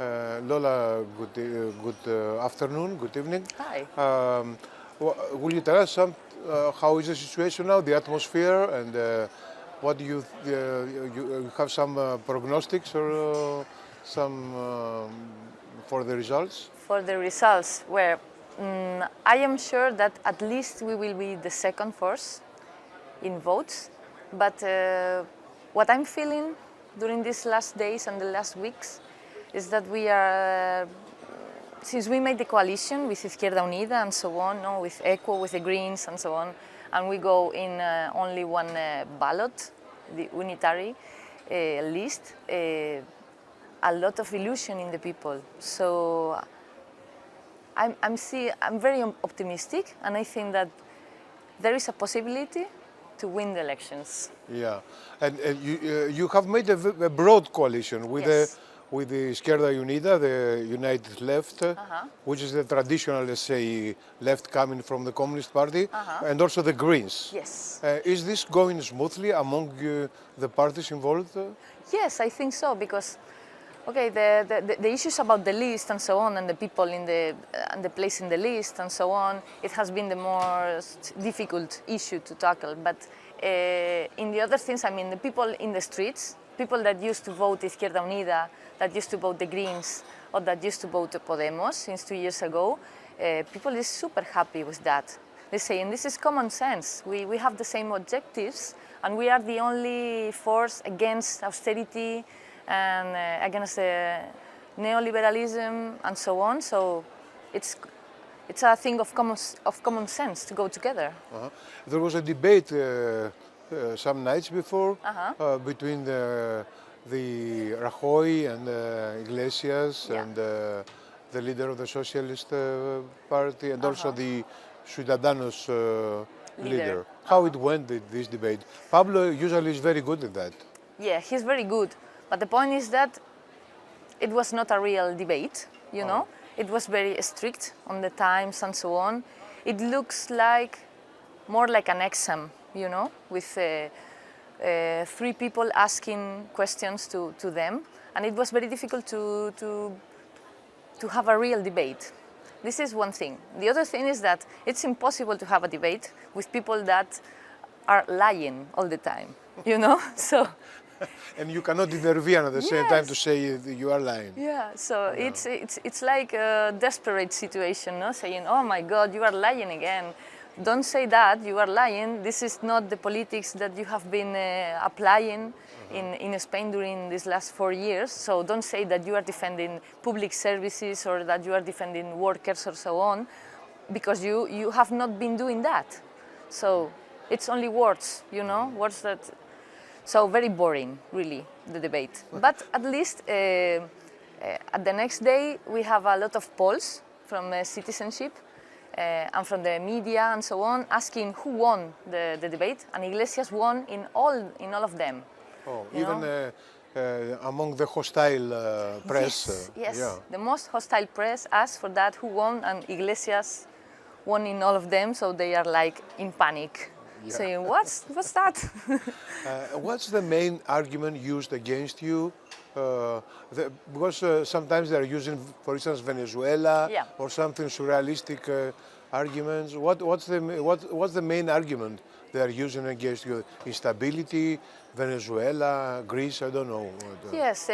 Lola, good afternoon, good evening. Hi. Will you tell us how is the situation now, the atmosphere, and what do you have some prognostics or some for the results? For the results, where I am sure that at least we will be the second force in votes. But what I'm feeling during these last days and the last weeks is that we are, since we made the coalition with Izquierda Unida and so on, no, with ECO, with the Greens and so on, and we go in only one ballot, the unitary list, a lot of illusion in the people. So I'm very optimistic, and I think that there is a possibility to win the elections. Yeah, and you have made a broad coalition with Yes. With the Izquierda Unida, the United Left, which is the traditional, let's say, left coming from the Communist Party, and also the Greens. Yes. Is this going smoothly among the parties involved? Yes, I think so, because okay, the issues about the list and so on, and the people in the place in the list and so on, it has been the most difficult issue to tackle. But in the other things, I mean, the people in the streets, people that used to vote Izquierda Unida, that used to vote the Greens, or that used to vote Podemos since 2 years ago, people is super happy with that. They say, and this is common sense. We have the same objectives, and we are the only force against austerity and against neoliberalism and so on. So it's a thing of common sense to go together. There was a debate some nights before between the Rajoy and Iglesias and the leader of the Socialist Party and also the Ciudadanos leader. How it went, this debate? Pablo usually is very good at that. Yeah, he's very good. But the point is that it was not a real debate, you know? It was very strict on the times and so on. It looks like more like an exam, you know, with 3 people asking questions to them. And it was very difficult to have a real debate. This is one thing. The other thing is that it's impossible to have a debate with people that are lying all the time, you know? So. And you cannot intervene at the same time to say you are lying. Yeah, so it's like a desperate situation, no? Saying, oh my God, you are lying again. Don't say that, you are lying. This is not the politics that you have been applying in Spain during these last 4 years. So don't say that you are defending public services or that you are defending workers or so on, because you have not been doing that. So it's only words, you know, words that... So very boring, really, the debate. But at least at the next day, we have a lot of polls from citizenship and from the media and so on, asking who won the debate, and Iglesias won in all of them. Oh, even among the hostile press. Yes, yeah. The most hostile press asked for that, who won, and Iglesias won in all of them, so they are like in panic. Yeah. Saying, what's that? What's the main argument used against you? Because sometimes they are using, for instance, Venezuela or something surrealistic arguments. What's the main argument they are using against you? Instability, Venezuela, Greece, I don't know. Yes,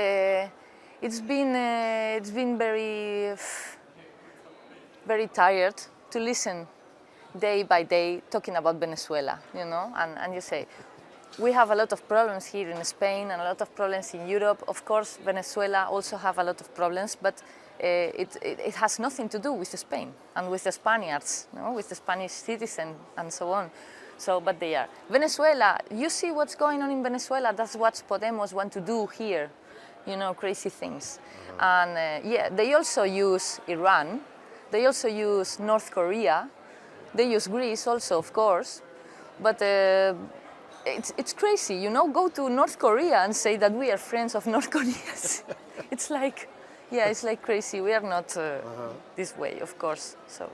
it's been very tired to listen day by day talking about Venezuela, you know, and you say, we have a lot of problems here in Spain and a lot of problems in Europe. Of course, Venezuela also have a lot of problems, but it has nothing to do with Spain and with the Spaniards, you know, with the Spanish citizen and so on. So, but they are. Venezuela, you see what's going on in Venezuela, that's what Podemos want to do here, you know, crazy things. And yeah, they also use Iran, they also use North Korea, they use Greece also, of course, but it's crazy, you know, go to North Korea and say that we are friends of North Koreans. It's like, yeah, it's like crazy. We are not this way, of course. So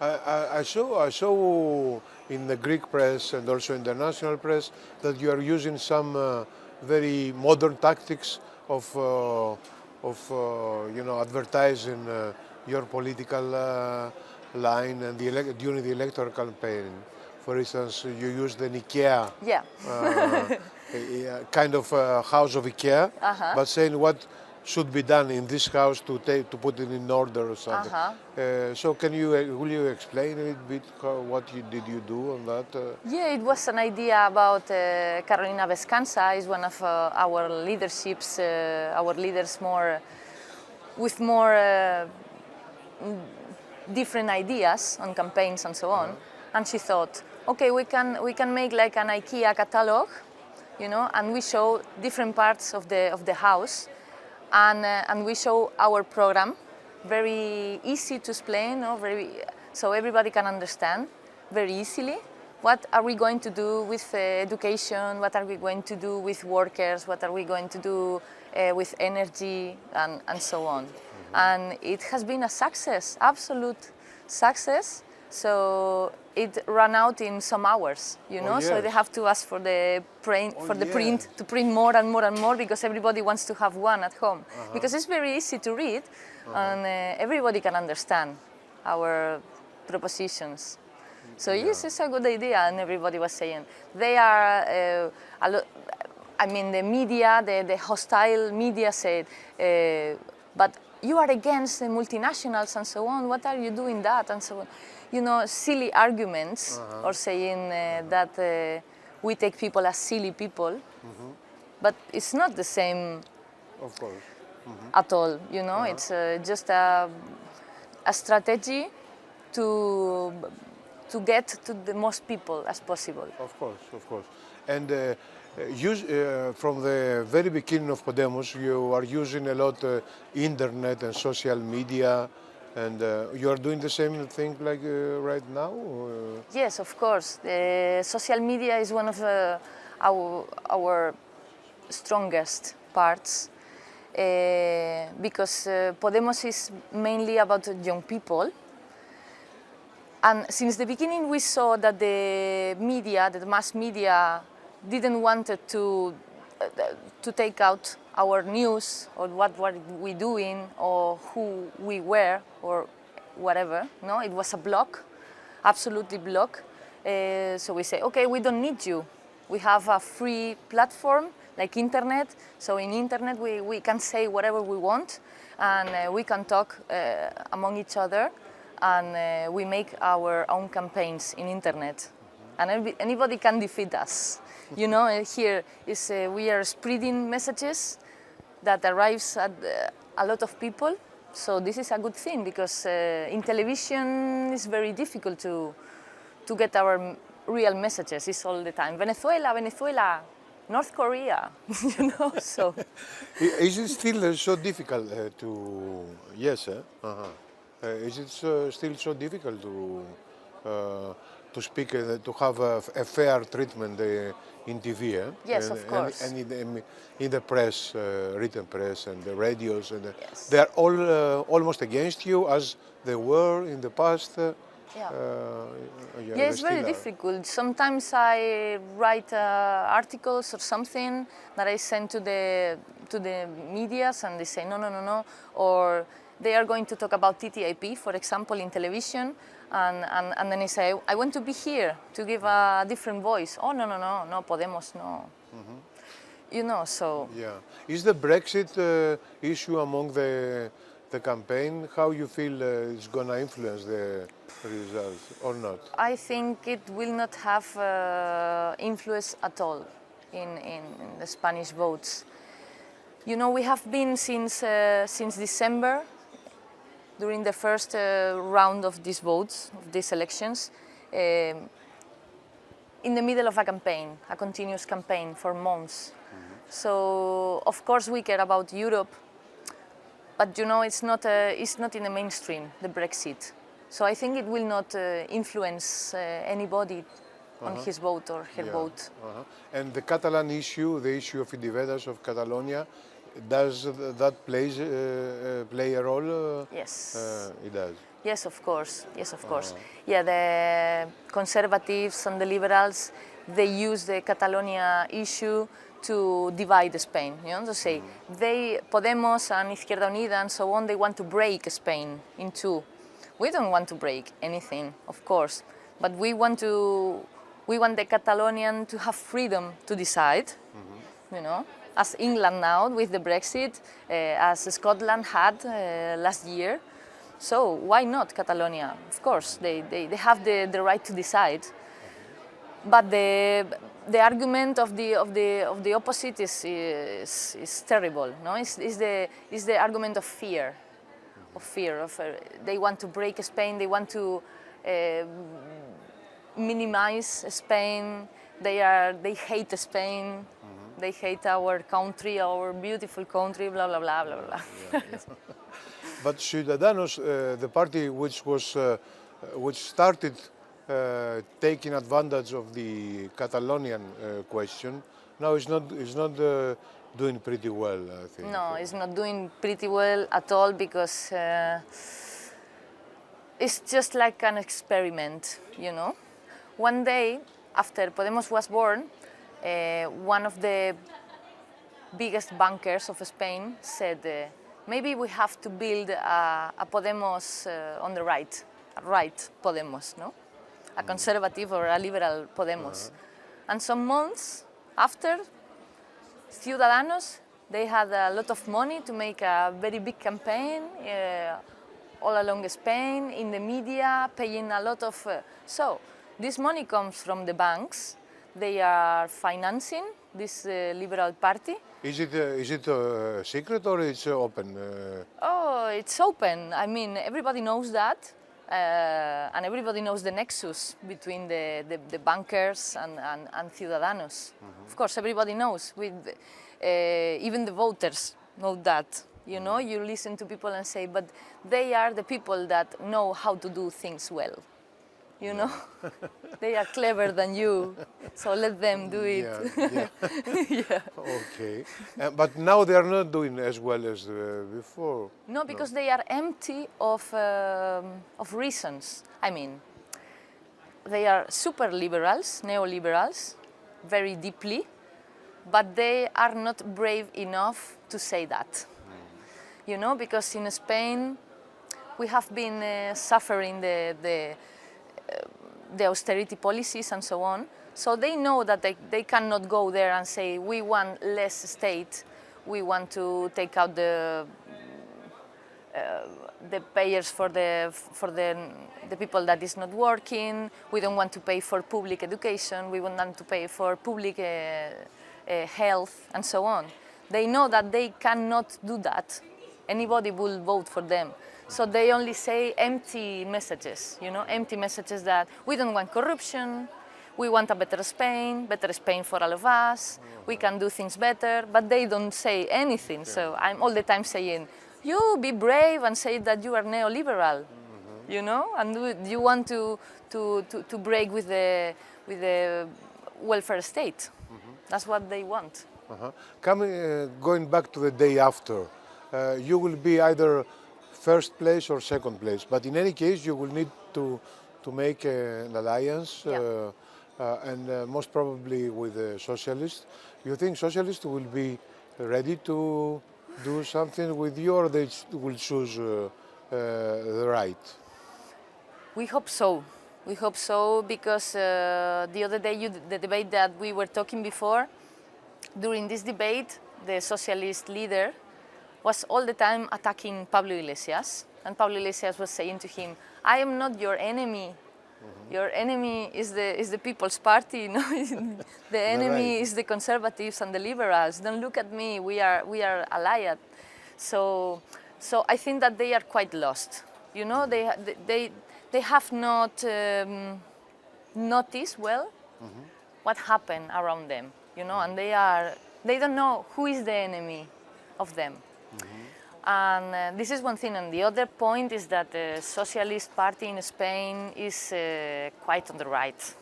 I saw in the Greek press and also international press that you are using some very modern tactics of advertising your political line and during the electoral campaign. For instance, you use the IKEA kind of house of IKEA, but saying what should be done in this house to put it in order or something. So will you explain a little bit what did you do on that? Yeah, it was an idea about Carolina Vescanza is one of our leaders with more different ideas on campaigns and so on. And she thought, okay, we can make like an IKEA catalog, and we show different parts of the house, and we show our program, very easy to explain, so everybody can understand very easily. What are we going to do with education? What are we going to do with workers? What are we going to do with energy and so on? And it has been a success, absolute success. So it ran out in some hours, Yes. So they have to ask for the print, to print more and more and more, because everybody wants to have one at home. Because it's very easy to read, and everybody can understand our propositions. So yes, it's a good idea, and everybody was saying they are the media, the hostile media said, but you are against the multinationals and so on. What are you doing that and so on? Silly arguments, or saying that we take people as silly people, but it's not the same. Of course. At all. It's just a strategy to get to the most people as possible. Of course. And from the very beginning of Podemos, you are using a lot internet and social media, and you are doing the same thing like right now? Yes, of course. Social media is one of our strongest parts, because Podemos is mainly about young people. And since the beginning we saw that the mass media didn't want to take out our news, or what were we doing, or who we were, or whatever. No, it was a block, absolutely block. So we say, okay, we don't need you. We have a free platform like internet. So in internet we can say whatever we want, and we can talk among each other, and we make our own campaigns in internet. And anybody can defeat us. Here is we are spreading messages that arrives at a lot of people. So this is a good thing, because in television it's very difficult to get our real messages. It's all the time Venezuela, North Korea, So Is it still so difficult to? Yes, is it still so difficult to speak, to have a fair treatment in TV? Yes, of course. And in the press, written press, and the radios, and Yes. they are all almost against you, as they were in the past. Yeah, it's very difficult. Sometimes I write articles or something that I send to the medias, and they say no, or they are going to talk about TTIP, for example, in television, and then I say, I want to be here to give a different voice. Oh, no, Podemos, no. So... Yeah. Is the Brexit issue among the campaign, how you feel it's going to influence the results or not? I think it will not have influence at all in the Spanish votes. We have been since December, during the first round of these votes, of these elections, in the middle of a campaign, a continuous campaign for months. So, of course, we care about Europe, but it's not in the mainstream, the Brexit. So I think it will not influence anybody on his vote or her vote. And the Catalan issue, the issue of independence of Catalonia, does that play a role? Yes. It does. Yes, of course. Yeah, the conservatives and the liberals, they use the Catalonia issue to divide Spain, you know, to say they, Podemos and Izquierda Unida and so on, they want to break Spain in two. We don't want to break anything, of course, but we want the Catalonian to have freedom to decide, you know, as England now with the Brexit, as Scotland had last year. So why not Catalonia? Of course, they have the right to decide. But the argument of the opposite is terrible. No, is the argument of fear, they want to break Spain. They want to minimize Spain. They hate Spain. They hate our country, our beautiful country. Blah blah blah blah blah. Yeah, yeah. But Ciudadanos, the party which started taking advantage of the Catalonian question, now is not doing pretty well, I think. No, it's not doing pretty well at all because it's just like an experiment, you know. One day after Podemos was born, one of the biggest bankers of Spain said, maybe we have to build a Podemos on the right, a right Podemos, no? A conservative or a liberal Podemos. And some months after, Ciudadanos, they had a lot of money to make a very big campaign all along Spain, in the media, paying a lot of... So, this money comes from the banks. They are financing this liberal party. Is it a secret or it's open? Oh, it's open. I mean, everybody knows that. And everybody knows the nexus between the bankers and Ciudadanos. Of course, everybody knows. Even the voters know that. You know, you listen to people and say, but they are the people that know how to do things well. You know, they are clever than you, so let them do it. Yeah. Yeah. Okay, but now they are not doing as well as before. No, because they are empty of reasons. I mean, they are super liberals, neoliberals, very deeply, but they are not brave enough to say that. You know, because in Spain we have been suffering the austerity policies and so on. So they know that they cannot go there and say, we want less state, we want to take out the payers for the people that is not working, we don't want to pay for public education, we want them to pay for public health and so on. They know that they cannot do that. Anybody will vote for them. So they only say empty messages, you know, empty messages that we don't want corruption, we want a better Spain for all of us, we can do things better, but they don't say anything. So I'm all the time saying, you be brave and say that you are neoliberal, you know, and you want to break with the welfare state. That's what they want. Going back to the day after, you will be either first place or second place, but in any case you will need to make an alliance, and most probably with the socialists. You think socialists will be ready to do something with you, or they will choose the right? We hope so. We hope so, because the other day, the debate that we were talking before, during this debate, the socialist leader was all the time attacking Pablo Iglesias, and Pablo Iglesias was saying to him, I am not your enemy. Your enemy is the People's Party, no? The enemy is the conservatives and the liberals. Don't look at me, we are allied. So I think that they are quite lost. You know, they have not noticed well what happened around them, you know, and they don't know who is the enemy of them. And this is one thing, and the other point is that the Socialist Party in Spain is quite on the right.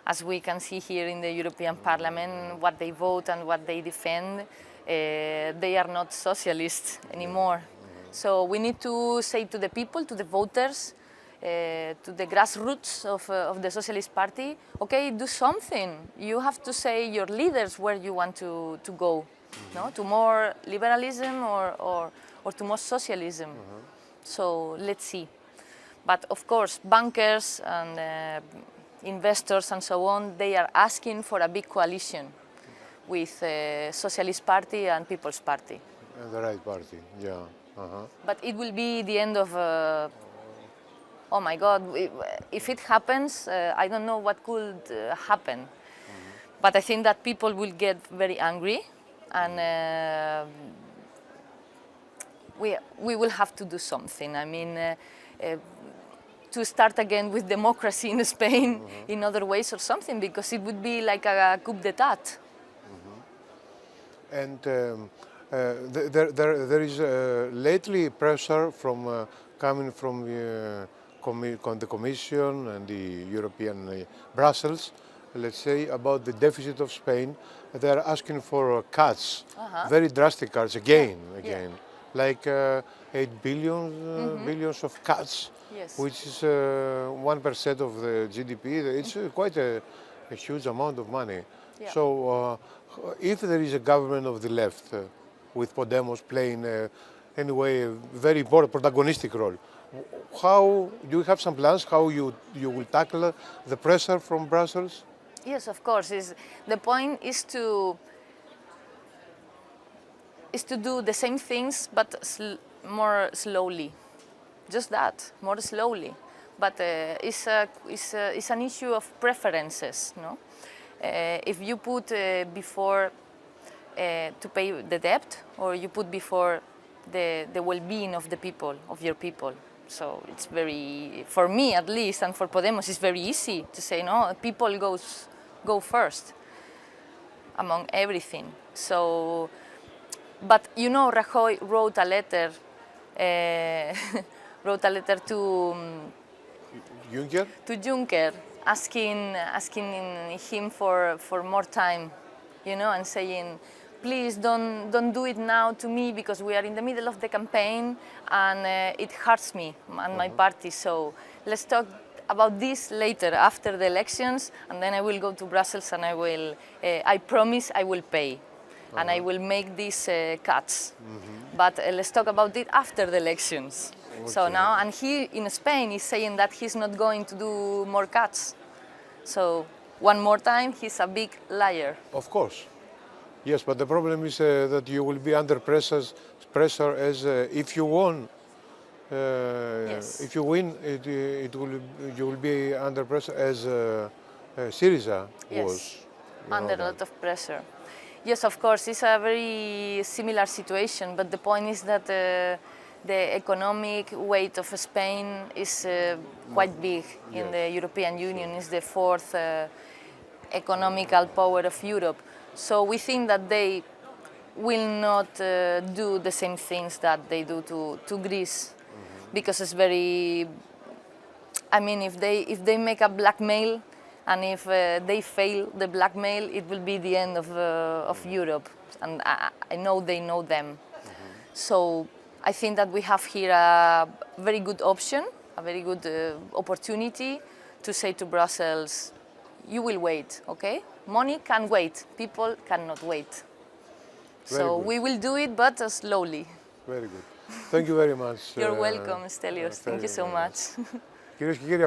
As we can see here in the European Parliament, what they vote and what they defend, they are not socialists anymore. So we need to say to the people, to the voters, to the grassroots of the Socialist Party, okay, do something. You have to say your leaders where you want to go, no? To more liberalism or to more socialism. So let's see. But of course, bankers and investors and so on, they are asking for a big coalition with Socialist Party and People's Party. And the right party, yeah. But it will be the end of, oh my God, if it happens, I don't know what could happen. But I think that people will get very angry, and we will have to do something. I mean, to start again with democracy in Spain in other ways or something, because it would be like a coup d'etat. And there is lately pressure from coming from the Commission and the European Brussels, let's say, about the deficit of Spain. They are asking for cuts, very drastic cuts again, like 8 billion billions of cuts, which is 1% of the GDP. It's quite a huge amount of money. So if there is a government of the left with Podemos playing anyway a very important protagonistic role, how do you have some plans how you will tackle the pressure from Brussels? Yes, of course. The point is to do the same things but more slowly. Just that, more slowly. But it's an issue of preferences, no? If you put before to pay the debt, or you put before the well-being of the people, of your people. So it's very, for me at least, and for Podemos, it's very easy to say, no, people go first among everything. So, but you know, Rajoy wrote a letter to Juncker, asking him for more time, you know, and saying, please don't do it now to me, because we are in the middle of the campaign and it hurts me and my party. So let's talk about this later, after the elections, and then I will go to Brussels and I promise I will pay. And I will make these cuts. But let's talk about it after the elections. So now, and he in Spain is saying that he's not going to do more cuts. So one more time, he's a big liar. Of course. Yes, but the problem is that you will be under pressure as if you won. If you win, you will be under pressure as Syriza was. Under a lot of pressure. Yes, of course, it's a very similar situation, but the point is that the economic weight of Spain is quite big in the European Union. It's the fourth economical power of Europe. So we think that they will not do the same things that they do to Greece, because it's very, I mean, if they make a blackmail, and if they fail the blackmail, it will be the end of Europe. And I know they know them. So I think that we have here a very good option, a very good opportunity to say to Brussels, you will wait, okay? Money can wait, people cannot wait. So we will do it, but slowly. Very good. Thank you very much. You're welcome, Stelios. Thank you so much.